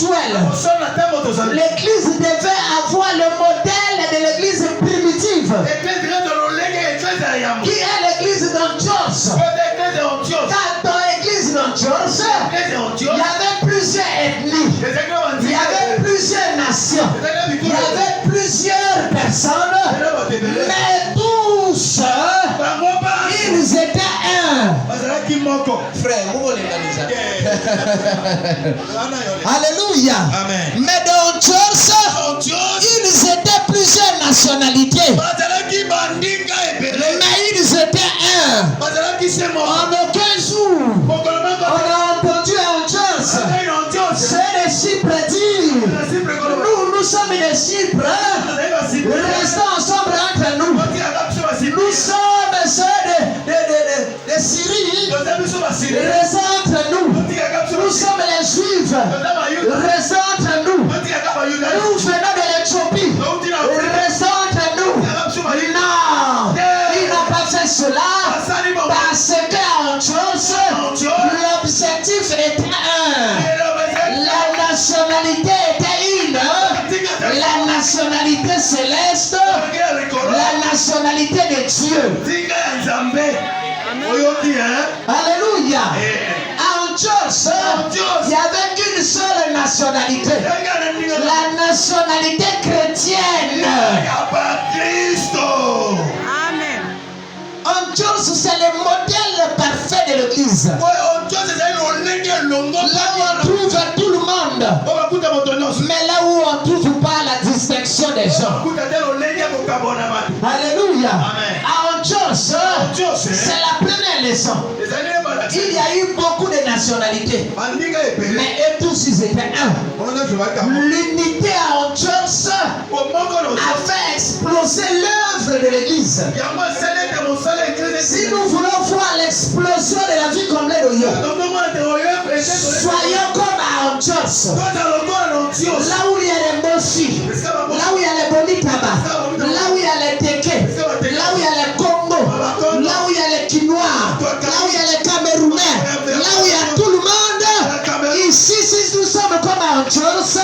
actuel, l'église devait avoir le modèle de l'église primitive, qui est l'église d'Antioche. Car dans l'église d'Antioche, il y avait plusieurs ethnies, il y avait plusieurs nations, il y avait plusieurs personnes, mais tous, ils étaient un. Frère, vous alléluia. Amen. Mais dans Antioche, ils étaient plusieurs nationalités, mais ils étaient un. En aucun jour, on a entendu à Antioche, c'est les Chypres dire, nous sommes des Chypres, restons ensemble entre nous. Nous sommes ceux de Syrie, restons entre nous. Nous sommes les Juifs, restons entre nous. Nous venons de l'Éthiopie, restons entre nous. Non, il n'a pas fait cela parce qu'à Antioche, l'objectif était un. La nationalité était une. La nationalité céleste, la nationalité de Dieu. Alléluia. À Antioche, il n'y avait qu'une seule nationalité, la nationalité chrétienne. Amen. Antioche, c'est le modèle parfait de l'église. Là où on trouve tout le monde, mais là où on ne trouve pas la distinction des gens. Alléluia. À Antioche, c'est la première leçon. Il y a eu beaucoup de nationalités, mais eux tous ils étaient un. L'unité à Antioche a fait exploser l'œuvre de l'église. Si nous voulons voir l'explosion de la vie complète de Dieu, soyons comme à Antioche, là où il y a les Moshi, là où il y a les Bonitaba, là où il y a les Teke, là où il y a les Congo, là où il y a les Quinois, là où il y a les Camerounais, là où il y a tout le monde. Ici, si nous sommes comme à Antioche,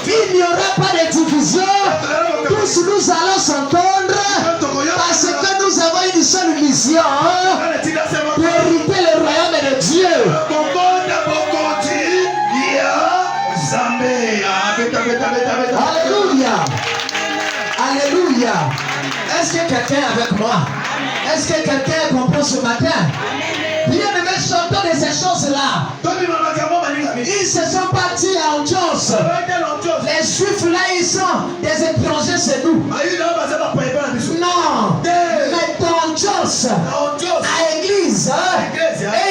il n'y aura pas de division. Tous nous allons s'entendre parce que nous avons une seule mission, hériter le royaume de Dieu. Alléluia. Alléluia. Est-ce que quelqu'un est avec moi? Est-ce que quelqu'un comprend ce matin? Bien aimé, chantons de ces choses-là. Ils se sont partis à Antioche. Les Juifs là, ils sont des étrangers chez nous. Non. Mais dans Antioche, à l'église, et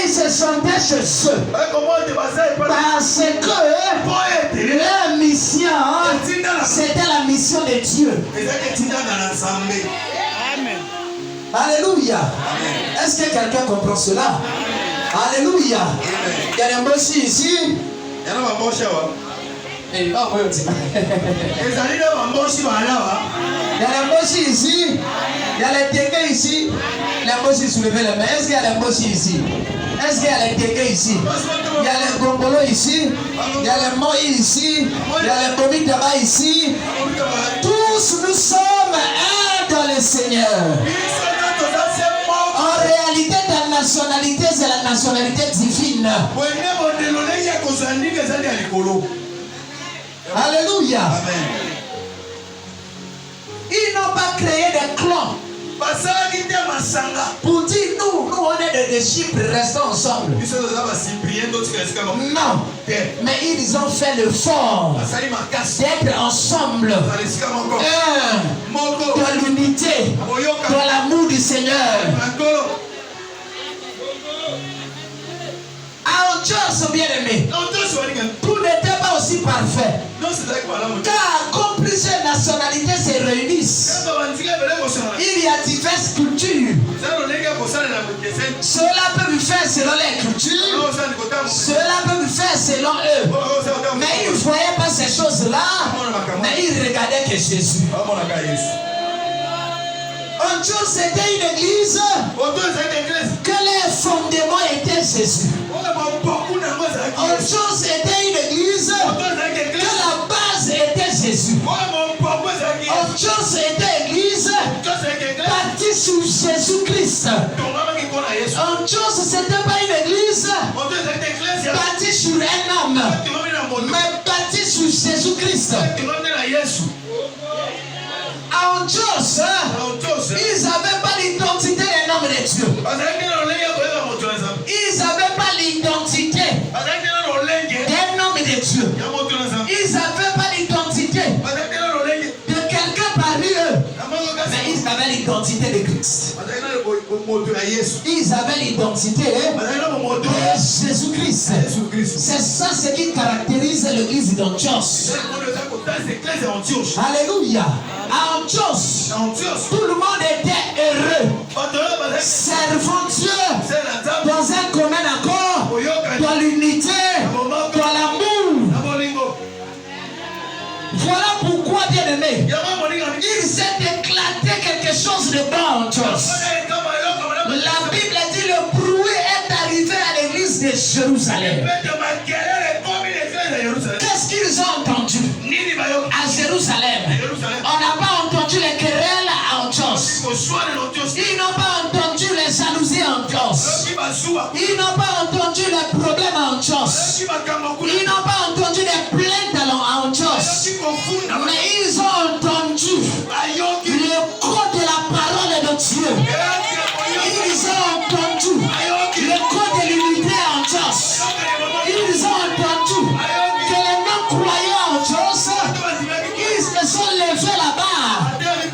ils se sentaient chez eux. Parce que leur mission, c'était la mission de Dieu. Amen. Alléluia. Est-ce que quelqu'un comprend cela? Alléluia. Il y a des Moshi ici. Il y a des Moshi ici. Il y a les Teke ici. Les Moshi soulevez les mains. Est-ce qu'il y a les Moshi ici? Est-ce qu'il y a les Teke ici? Il y a les Gongolo ici. Il y a les Moi ici. Il y a les Komitaba ici. Tous nous sommes un dans le Seigneur. En réalité, ta nationalité, c'est la nationalité divine. Alléluia. Amen. Ils n'ont pas créé des clans pour dire nous on est des Chypres, restons ensemble. Non. Mais ils ont fait l'effort d'être ensemble. Dans l'unité, dans l'amour du Seigneur. À Antioche, bien aimé, tout n'était pas aussi parfait. Car comme plusieurs nationalités se réunissent, il y a diverses cultures. Cela peut le faire selon les cultures, cela peut le faire selon eux. Mais ils ne voyaient pas ces choses-là, mais ils regardaient que Jésus. Antioche, c'était une église que les fondements étaient Jésus. Antioche, était une église sur Jésus-Christ. Antioche, ce n'était pas une église bâtie sur un homme, mais bâtie sur Jésus-Christ. Antioche, ils n'avaient pas l'identité d'un homme de Dieu. Ils n'avaient pas l'identité d'un homme de Dieu. Ils n'avaient pas l'identité de quelqu'un parmi eux. Mais ils avaient l'identité de Christ. Ils avaient l'identité de Jésus-Christ. C'est ça ce qui caractérise l'église d'Antioche. Alléluia. À Antioche, tout le monde était heureux, servant Dieu dans un commun accord, dans l'unité, dans l'amour. Voilà pourquoi, bien aimé, il s'est éclaté quelque chose de bon en Antioche. La Bible dit le bruit est arrivé à l'église de Jérusalem. Qu'est-ce qu'ils ont entendu à Jérusalem? On n'a pas entendu les querelles à Antioche. Ils n'ont pas entendu les jalousies à Antioche. Ils n'ont pas entendu les problèmes à Antioche. Ils n'ont pas entendu les plaintes à Antioche. Mais ils ont entendu le code de la parole de Dieu. Ils ont entendu le code de l'unité à Antioche. Ils ont entendu que les non-croyants à Antioche, ils se sont levés là-bas.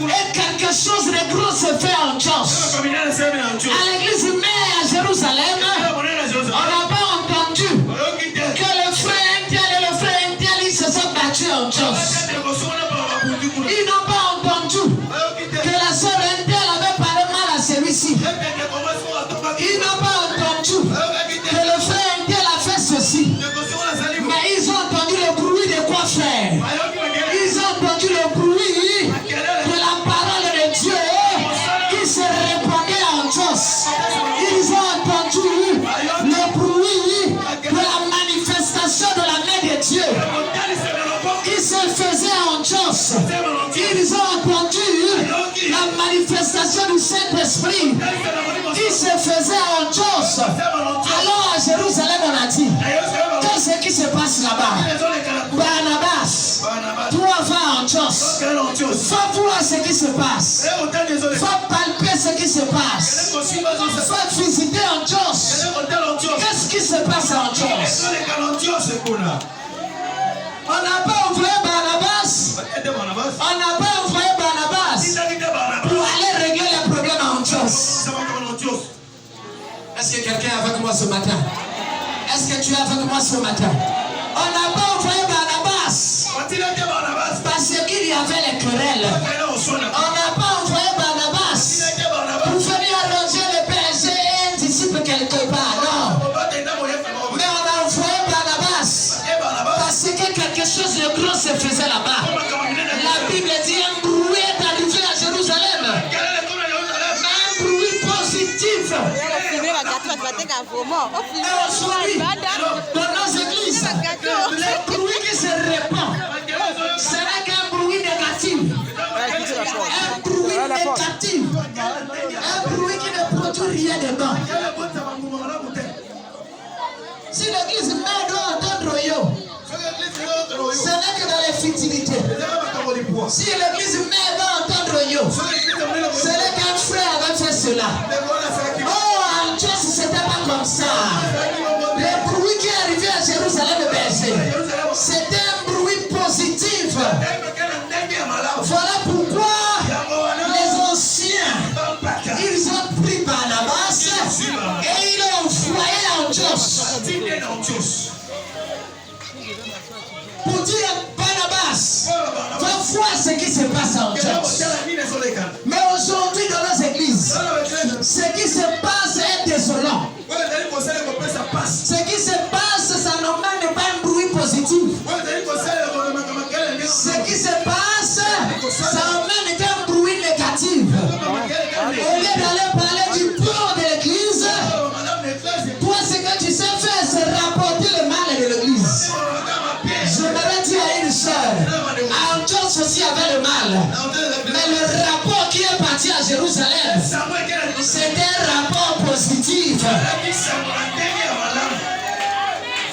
Et quelque chose de gros se fait en Antioche. À l'église mère à Jérusalem, on n'a pas entendu que le frère Intel et le frère Intel, ils se sont battus en Antioche. Ils n'ont pas entendu que la sœur Intel avait parlé mal à celui-ci. Ils n'ont pas entendu que le frère Intel a fait ceci. Mais ils ont entendu le bruit de quoi faire. Ils ont entendu le bruit de la parole de Dieu qui se répandait en Antioche. Ils ont entendu le bruit de la manifestation de la main de Dieu qui se faisait en Antioche. Ils ont entendu la manifestation du Saint-Esprit qui se faisait en Antioche. Alors à Jérusalem on a dit, qu'est-ce qui se passe là-bas? Barnabas, toi va à Antioche. Va voir ce qui se passe. Va palper ce qui se passe. Va visiter Antioche. Qu'est-ce qui se passe à Antioche? On n'a pas envoyé Barnabas. On n'a pas envoyé Barnabas pour aller régler les problèmes à Antioche. Est-ce que quelqu'un est avec moi ce matin? Est-ce que tu es avec moi ce matin? On n'a pas envoyé Barnabas parce qu'il y avait les querelles. On n'a pas envoyé Barnabas pour venir arranger le PSG et un disciple quelque part. Non. Mais on a envoyé Barnabas parce que quelque chose de gros se faisait là-bas. La Bible dit un bruit est arrivé à Jérusalem. Mais un bruit positif. Et aujourd'hui, dans nos églises, le bruit qui se répand, ce n'est qu'un bruit négatif. Un bruit négatif. Un bruit qui ne produit rien de bon. Si l'église mère doit entendre yo, ce n'est que dans les futilités. Si l'église mère doit entendre yo, ce n'est qu'un frère avait fait cela. Oh, Antioche, c'était pas comme ça. Le bruit qui est arrivé à Jérusalem berger, c'était un bruit positif. Voilà pourquoi les anciens, ils ont pris Barnabas et ils l'ont envoyé à Antioche. Pour dire Barnabas, va voir ce qui se passe à Antioche. Mais aujourd'hui dans nos églises, ce qui se passe est désolant. Ce qui se passe, ça n'emmène pas un bruit positif. Ce qui se passe, ça emmène un bruit négatif. Au lieu d'aller parler du plan de l'église, toi ce que tu sais faire, c'est rapporter le mal de l'église. Je m'avais dit à une soeur, Antioche aussi avait le mal. Mais le rapport qui est parti à Jérusalem, c'était un rapport positif.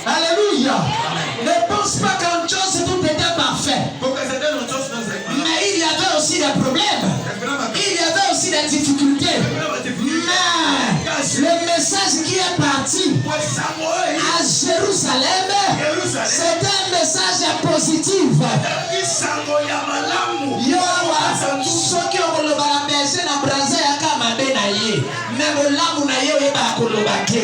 Alléluia. Ne pense pas qu'en chose tout était parfait. Mais il y avait aussi des problèmes. Il y avait aussi des difficultés. Mais le message qui est parti à Jérusalem, c'était un message positif. Soki okoloba na berger na braza ya kama be na ye mais molamu na ye oyeba koloba te.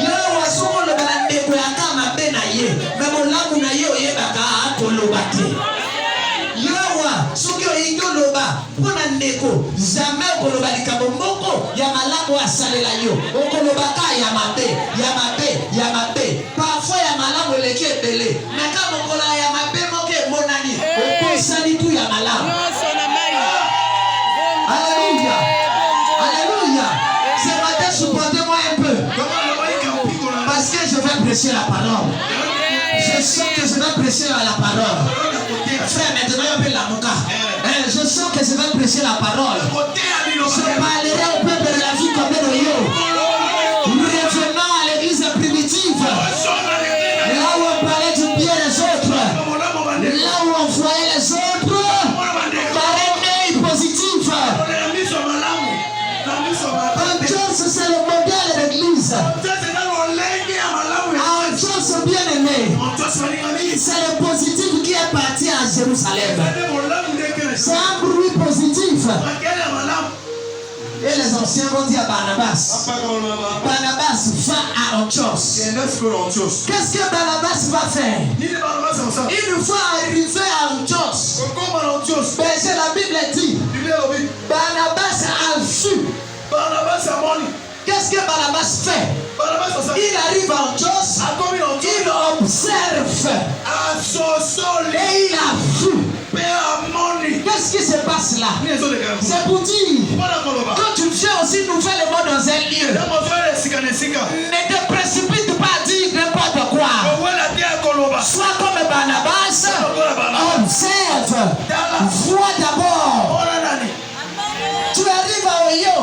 Yo wasoko loba na ndeko ya kama be na ye mais molamu na ye oyeba ka koloba te. Yo soki oyingi oloba mpona ndeko jamais okoloba likambo moko ya malamu asalela yo, okoloba ka ya mabe ya mabe ya mabe. Parfois ya malamu eleki ebele mais kama okola ya mabe moko emonani okosali tu ya malamu. Alléluia. Alléluia. Ce matin, supportez-moi un peu. Parce que je vais prêcher la parole. Je sens que je vais prêcher la parole. Frère, maintenant, il y a la moka. Je sens que je vais prêcher la parole. Je parlerai au peuple de la vie comme nous. Nous revenons à l'église primitive. Là où on parlait du bien des autres. Là où on voyait les autres. Par un œil positif. C'est le modèle de l'église. Antioche bien aimé. C'est le positif qui est parti à Jérusalem. C'est un bruit positif. Et les anciens vont dire à Barnabas. Barnabas va à Antioche. Qu'est-ce que Barnabas va faire? Il faut arriver à Antioche. Mais la Bible dit Barnabas a vu. Qu'est-ce que Barnabas fait? Il arrive à Antioche, il observe et il a vu. Qu'est-ce qui se passe là? C'est pour dire, quand tu fais aussi nouvellement dans un lieu, ne te précipite pas à dire n'importe quoi. Sois comme Barnabas, observe, vois d'abord. Tu arrives à Oyo,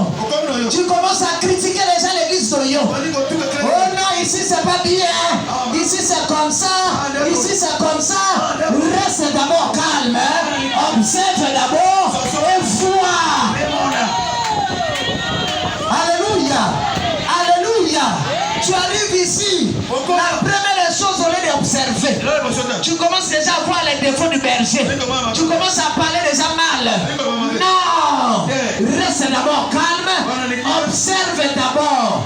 tu commences à critiquer les gens à l'église d'Oyo. Oh non, ici c'est pas bien, ici c'est comme ça, ici c'est comme ça. Reste d'abord calme, observe d'abord et vois. Alléluia, alléluia. Tu arrives ici, la première chose au lieu d'observer, tu commences déjà à voir les défauts du berger. Tu commences à parler déjà mal. Non, reste d'abord calme, observe d'abord.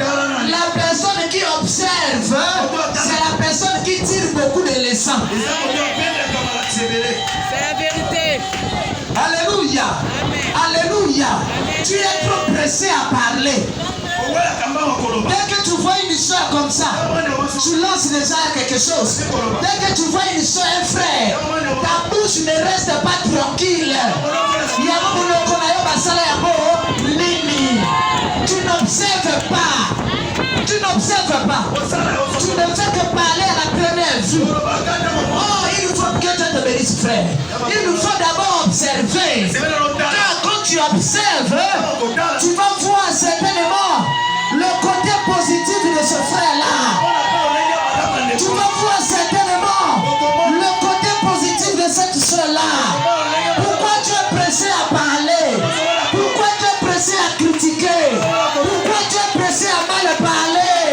La personne qui observe, c'est la personne qui tire beaucoup de leçons. C'est la vérité. Alléluia, alléluia. Tu es trop pressé à parler. Dès que tu vois une histoire comme ça, tu lances déjà quelque chose. Dès que tu vois une histoire, un frère, ta bouche ne reste pas tranquille. Tu n'observes pas. Tu n'observes pas. Tu ne fais que parler à la première vue. Oh, il faut que Dieu te bénisse, frère. Il nous faut d'abord observer. Car quand tu observes, tu vas voir certainement le côté positif de ce frère-là. Tu vas voir certainement le côté positif de cette soeur-là. Pourquoi tu es pressé à parler? Pourquoi tu es pressé à critiquer? Pourquoi tu es pressé à mal parler?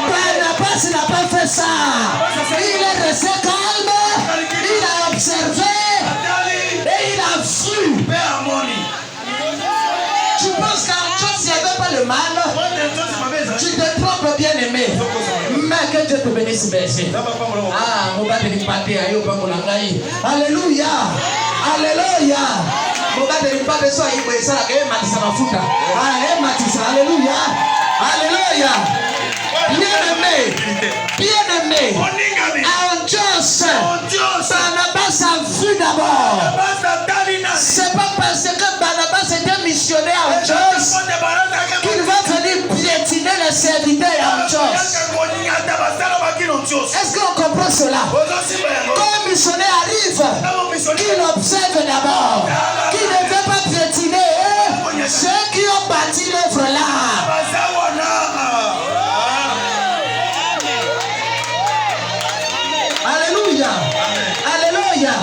Barnabas n'a pas fait ça. Il est resté calme, il a observé et il a vu. Tu penses qu'en chose il n'y avait pas le mal? Tu te trompes, bien aimé. Mais que Dieu te bénisse, berger. Ah, mon bas de l'imparté, alléluia. Alléluia. Mon bas de l'imparté, soit il peut ça, et matissa ma fouta. Ah, et matissa, alléluia. Alléluia. Bien aimé. Antioche, Barnabas a vu d'abord. C'est pas parce que Barnabas était missionnaire à Antioche qu'il va venir piétiner les serviteurs à Antioche. Est-ce qu'on comprend cela? Quand un missionnaire arrive, qu'il observe d'abord, qu'il ne veut pas piétiner là. Alléluia. Alléluia.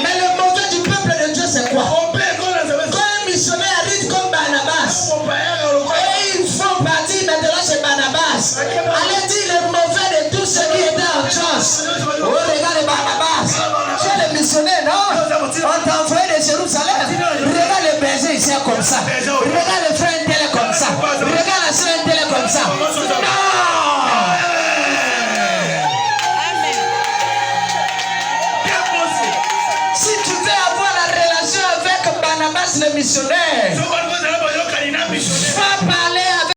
Mais le mauvais du peuple de Dieu, c'est quoi? Quand un missionnaire arrive comme Barnabas, et ils font partie maintenant chez Barnabas, allez dire le mauvais de tous ceux qui étaient en chose. Oh, regarde Barnabas. Tu es le missionnaire, non? On t'a envoyé de Jérusalem. Regarde le berger ici comme ça. Regarde le frère tel comme ça. Regarde la soeur tel comme ça. Non! Si tu veux avoir la relation avec Barnabas le missionnaire,